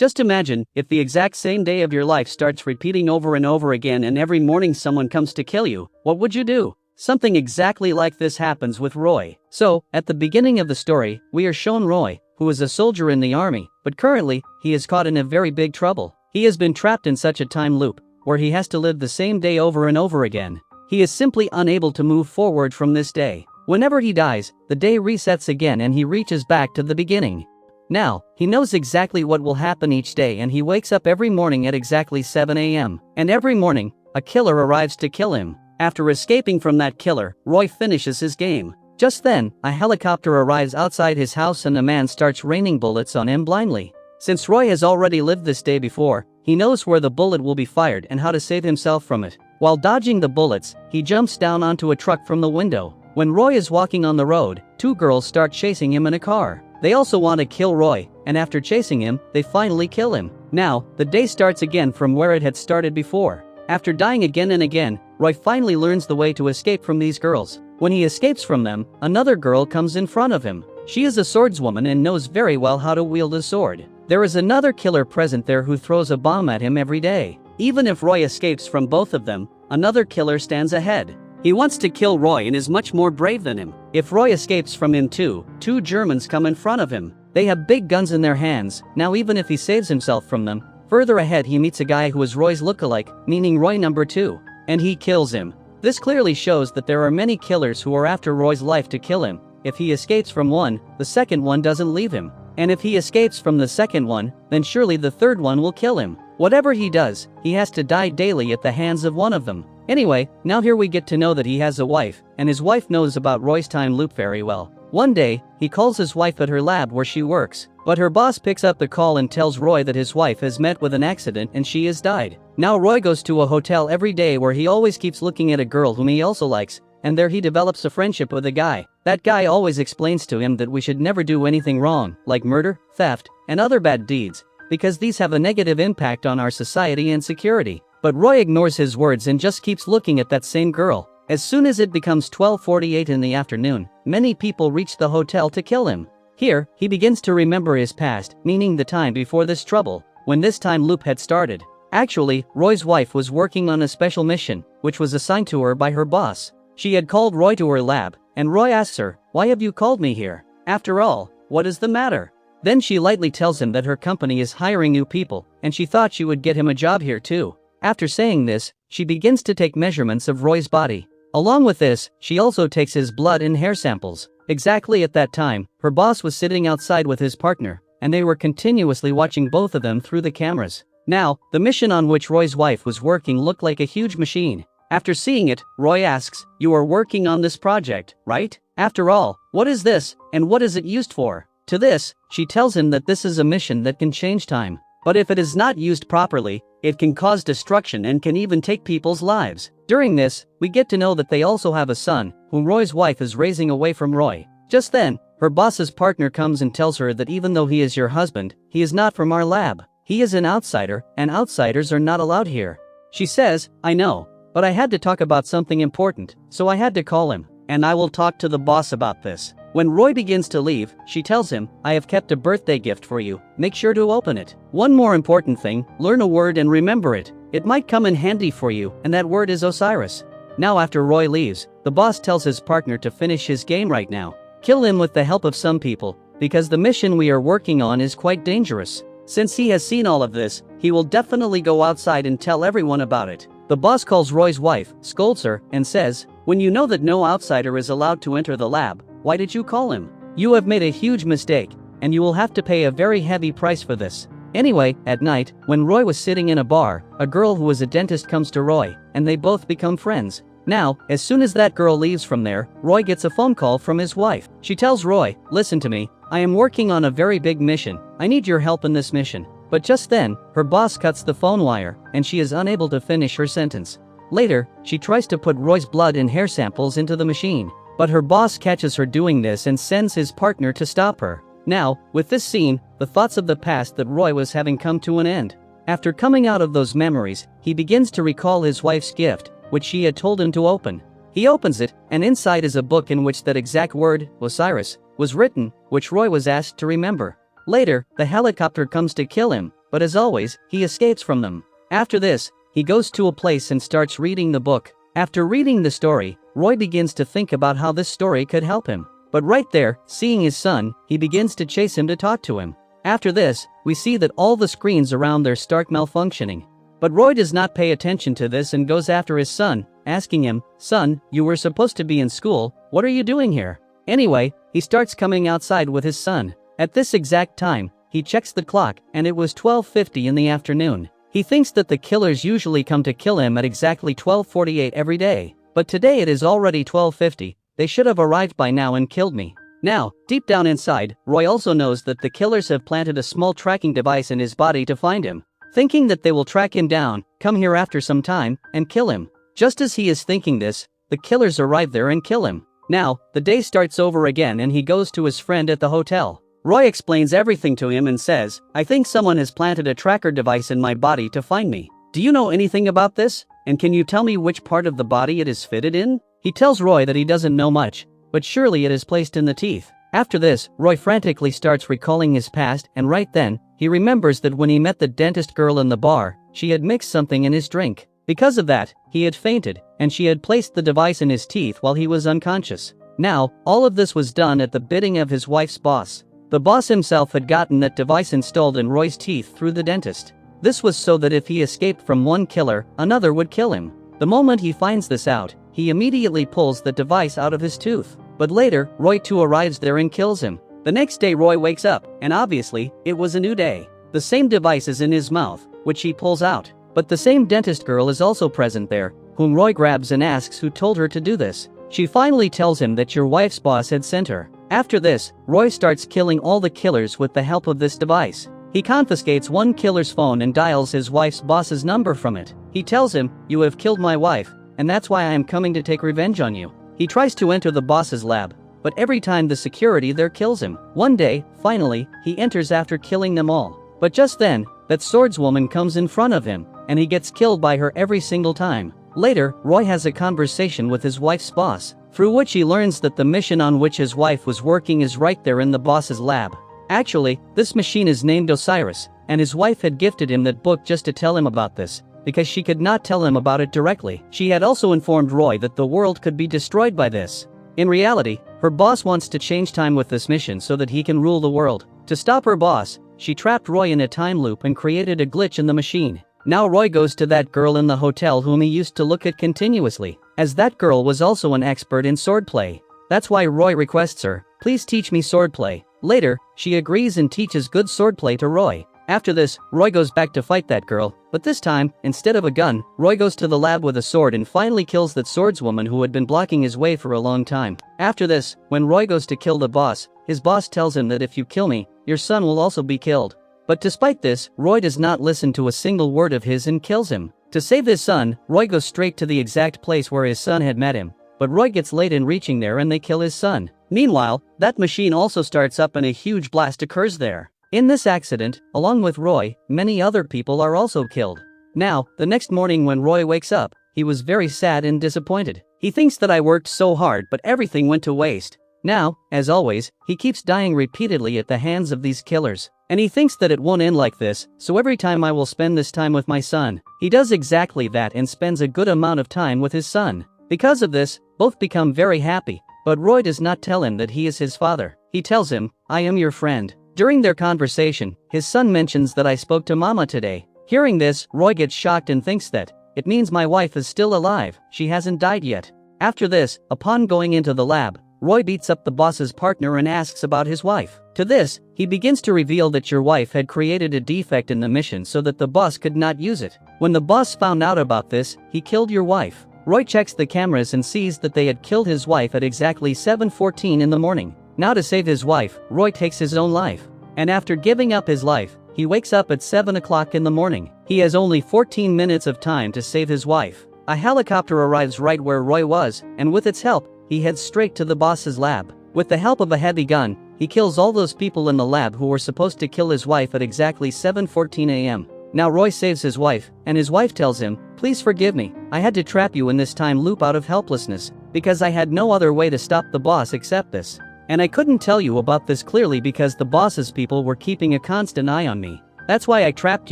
Just imagine if the exact same day of your life starts repeating over and over again and every morning someone comes to kill you, what would you do? Something exactly like this happens with Roy. So, at the beginning of the story, we are shown Roy, who is a soldier in the army, but currently, he is caught in a very big trouble. He has been trapped in such a time loop, where he has to live the same day over and over again. He is simply unable to move forward from this day. Whenever he dies, the day resets again and he reaches back to the beginning. Now, he knows exactly what will happen each day and he wakes up every morning at exactly 7 a.m. And every morning, a killer arrives to kill him. After escaping from that killer, Roy finishes his game. Just then, a helicopter arrives outside his house and a man starts raining bullets on him blindly. Since Roy has already lived this day before, he knows where the bullet will be fired and how to save himself from it. While dodging the bullets, he jumps down onto a truck from the window. When Roy is walking on the road, two girls start chasing him in a car. They also want to kill Roy, and after chasing him, they finally kill him. Now, the day starts again from where it had started before. After dying again and again, Roy finally learns the way to escape from these girls. When he escapes from them, another girl comes in front of him. She is a swordswoman and knows very well how to wield a sword. There is another killer present there who throws a bomb at him every day. Even if Roy escapes from both of them, another killer stands ahead. He wants to kill Roy and is much more brave than him. If Roy escapes from him too, two Germans come in front of him. They have big guns in their hands. Now even if he saves himself from them, further ahead he meets a guy who is Roy's lookalike, meaning Roy number 2. And he kills him. This clearly shows that there are many killers who are after Roy's life to kill him. If he escapes from one, the second one doesn't leave him. And if he escapes from the second one, then surely the third one will kill him. Whatever he does, he has to die daily at the hands of one of them. Anyway, now here we get to know that he has a wife, and his wife knows about Roy's time loop very well. One day, he calls his wife at her lab where she works, but her boss picks up the call and tells Roy that his wife has met with an accident and she has died. Now Roy goes to a hotel every day where he always keeps looking at a girl whom he also likes, and there he develops a friendship with a guy. That guy always explains to him that we should never do anything wrong, like murder, theft, and other bad deeds, because these have a negative impact on our society and security. But Roy ignores his words and just keeps looking at that same girl. As soon as it becomes 12:48 in the afternoon, many people reach the hotel to kill him. Here, he begins to remember his past, meaning the time before this trouble, when this time loop had started. Actually, Roy's wife was working on a special mission, which was assigned to her by her boss. She had called Roy to her lab, and Roy asks her, "Why have you called me here? After all, what is the matter?" Then she lightly tells him that her company is hiring new people, and she thought she would get him a job here too. After saying this, she begins to take measurements of Roy's body. Along with this, she also takes his blood and hair samples. Exactly at that time, her boss was sitting outside with his partner, and they were continuously watching both of them through the cameras. Now, the mission on which Roy's wife was working looked like a huge machine. After seeing it, Roy asks, "You are working on this project, right? After all, what is this, and what is it used for?" To this, she tells him that this is a mission that can change time. But if it is not used properly, it can cause destruction and can even take people's lives. During this, we get to know that they also have a son, whom Roy's wife is raising away from Roy. Just then, her boss's partner comes and tells her that even though he is your husband, he is not from our lab. He is an outsider, and outsiders are not allowed here. She says, "I know, but I had to talk about something important, so I had to call him, and I will talk to the boss about this." When Roy begins to leave, she tells him, "I have kept a birthday gift for you, make sure to open it. One more important thing, learn a word and remember it. It might come in handy for you, and that word is Osiris." Now after Roy leaves, the boss tells his partner to finish his game right now. Kill him with the help of some people, because the mission we are working on is quite dangerous. Since he has seen all of this, he will definitely go outside and tell everyone about it. The boss calls Roy's wife, scolds her, and says, "When you know that no outsider is allowed to enter the lab, why did you call him? You have made a huge mistake, and you will have to pay a very heavy price for this." Anyway, at night, when Roy was sitting in a bar, a girl who was a dentist comes to Roy, and they both become friends. Now, as soon as that girl leaves from there, Roy gets a phone call from his wife. She tells Roy, "Listen to me, I am working on a very big mission. I need your help in this mission." But just then, her boss cuts the phone wire, and she is unable to finish her sentence. Later, she tries to put Roy's blood and hair samples into the machine, but her boss catches her doing this and sends his partner to stop her. Now, with this scene, the thoughts of the past that Roy was having come to an end. After coming out of those memories, he begins to recall his wife's gift, which she had told him to open. He opens it, and inside is a book in which that exact word, Osiris, was written, which Roy was asked to remember. Later, the helicopter comes to kill him, but as always, he escapes from them. After this, he goes to a place and starts reading the book. After reading the story, Roy begins to think about how this story could help him. But right there, seeing his son, he begins to chase him to talk to him. After this, we see that all the screens around there start malfunctioning. But Roy does not pay attention to this and goes after his son, asking him, "Son, you were supposed to be in school, what are you doing here?" Anyway, he starts coming outside with his son. At this exact time, he checks the clock and it was 12:50 in the afternoon. He thinks that the killers usually come to kill him at exactly 12:48 every day. But today it is already 12:50, they should have arrived by now and killed me. Now, deep down inside, Roy also knows that the killers have planted a small tracking device in his body to find him, thinking that they will track him down, come here after some time, and kill him. Just as he is thinking this, the killers arrive there and kill him. Now, the day starts over again and he goes to his friend at the hotel. Roy explains everything to him and says, "I think someone has planted a tracker device in my body to find me. Do you know anything about this? And can you tell me which part of the body it is fitted in?" He tells Roy that he doesn't know much, but surely it is placed in the teeth. After this, Roy frantically starts recalling his past, and right then, he remembers that when he met the dentist girl in the bar, she had mixed something in his drink. Because of that, he had fainted, and she had placed the device in his teeth while he was unconscious. Now, all of this was done at the bidding of his wife's boss. The boss himself had gotten that device installed in Roy's teeth through the dentist. This was so that if he escaped from one killer, another would kill him. The moment he finds this out, he immediately pulls the device out of his tooth. But later, Roy too arrives there and kills him. The next day Roy wakes up, and obviously, it was a new day. The same device is in his mouth, which he pulls out. But the same dentist girl is also present there, whom Roy grabs and asks who told her to do this. She finally tells him that your wife's boss had sent her. After this, Roy starts killing all the killers with the help of this device. He confiscates one killer's phone and dials his wife's boss's number from it. He tells him, "You have killed my wife, and that's why I am coming to take revenge on you." He tries to enter the boss's lab, but every time the security there kills him. One day, finally, he enters after killing them all. But just then, that swordswoman comes in front of him, and he gets killed by her every single time. Later, Roy has a conversation with his wife's boss, through which he learns that the mission on which his wife was working is right there in the boss's lab. Actually, this machine is named Osiris, and his wife had gifted him that book just to tell him about this, because she could not tell him about it directly. She had also informed Roy that the world could be destroyed by this. In reality, her boss wants to change time with this mission so that he can rule the world. To stop her boss, she trapped Roy in a time loop and created a glitch in the machine. Now Roy goes to that girl in the hotel whom he used to look at continuously, as that girl was also an expert in swordplay. That's why Roy requests her, "Please teach me swordplay." Later, she agrees and teaches good swordplay to Roy. After this, Roy goes back to fight that girl, but this time, instead of a gun, Roy goes to the lab with a sword and finally kills that swordswoman who had been blocking his way for a long time. After this, when Roy goes to kill the boss, his boss tells him that if you kill me, your son will also be killed. But despite this, Roy does not listen to a single word of his and kills him. To save his son, Roy goes straight to the exact place where his son had met him, but Roy gets late in reaching there and they kill his son. Meanwhile, that machine also starts up and a huge blast occurs there. In this accident, along with Roy, many other people are also killed. Now, the next morning when Roy wakes up, he was very sad and disappointed. He thinks that I worked so hard but everything went to waste. Now, as always, he keeps dying repeatedly at the hands of these killers. And he thinks that it won't end like this, so every time I will spend this time with my son. He does exactly that and spends a good amount of time with his son. Because of this, both become very happy, but Roy does not tell him that he is his father. He tells him, "I am your friend." During their conversation, his son mentions that I spoke to Mama today. Hearing this, Roy gets shocked and thinks that it means my wife is still alive, she hasn't died yet. After this, upon going into the lab, Roy beats up the boss's partner and asks about his wife. To this, he begins to reveal that your wife had created a defect in the mission so that the boss could not use it. When the boss found out about this, he killed your wife. Roy checks the cameras and sees that they had killed his wife at exactly 7:14 in the morning. Now to save his wife, Roy takes his own life. And after giving up his life, he wakes up at 7 o'clock in the morning. He has only 14 minutes of time to save his wife. A helicopter arrives right where Roy was, and with its help, he heads straight to the boss's lab. With the help of a heavy gun, he kills all those people in the lab who were supposed to kill his wife at exactly 7:14 a.m. Now Roy saves his wife, and his wife tells him, "Please forgive me, I had to trap you in this time loop out of helplessness, because I had no other way to stop the boss except this. And I couldn't tell you about this clearly because the boss's people were keeping a constant eye on me. That's why I trapped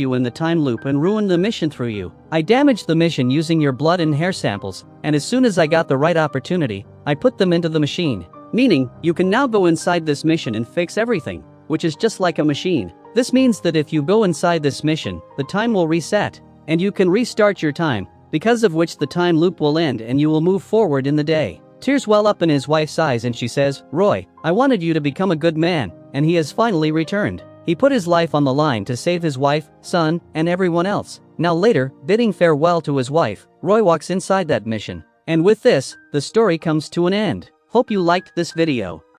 you in the time loop and ruined the mission through you. I damaged the mission using your blood and hair samples, and as soon as I got the right opportunity, I put them into the machine. Meaning, you can now go inside this mission and fix everything, which is just like a machine. This means that if you go inside this mission, the time will reset, and you can restart your time, because of which the time loop will end and you will move forward in the day. Tears well up in his wife's eyes and she says, Roy, I wanted you to become a good man, and he has finally returned. He put his life on the line to save his wife, son, and everyone else. Now later, bidding farewell to his wife, Roy walks inside that mission. And with this, the story comes to an end. Hope you liked this video.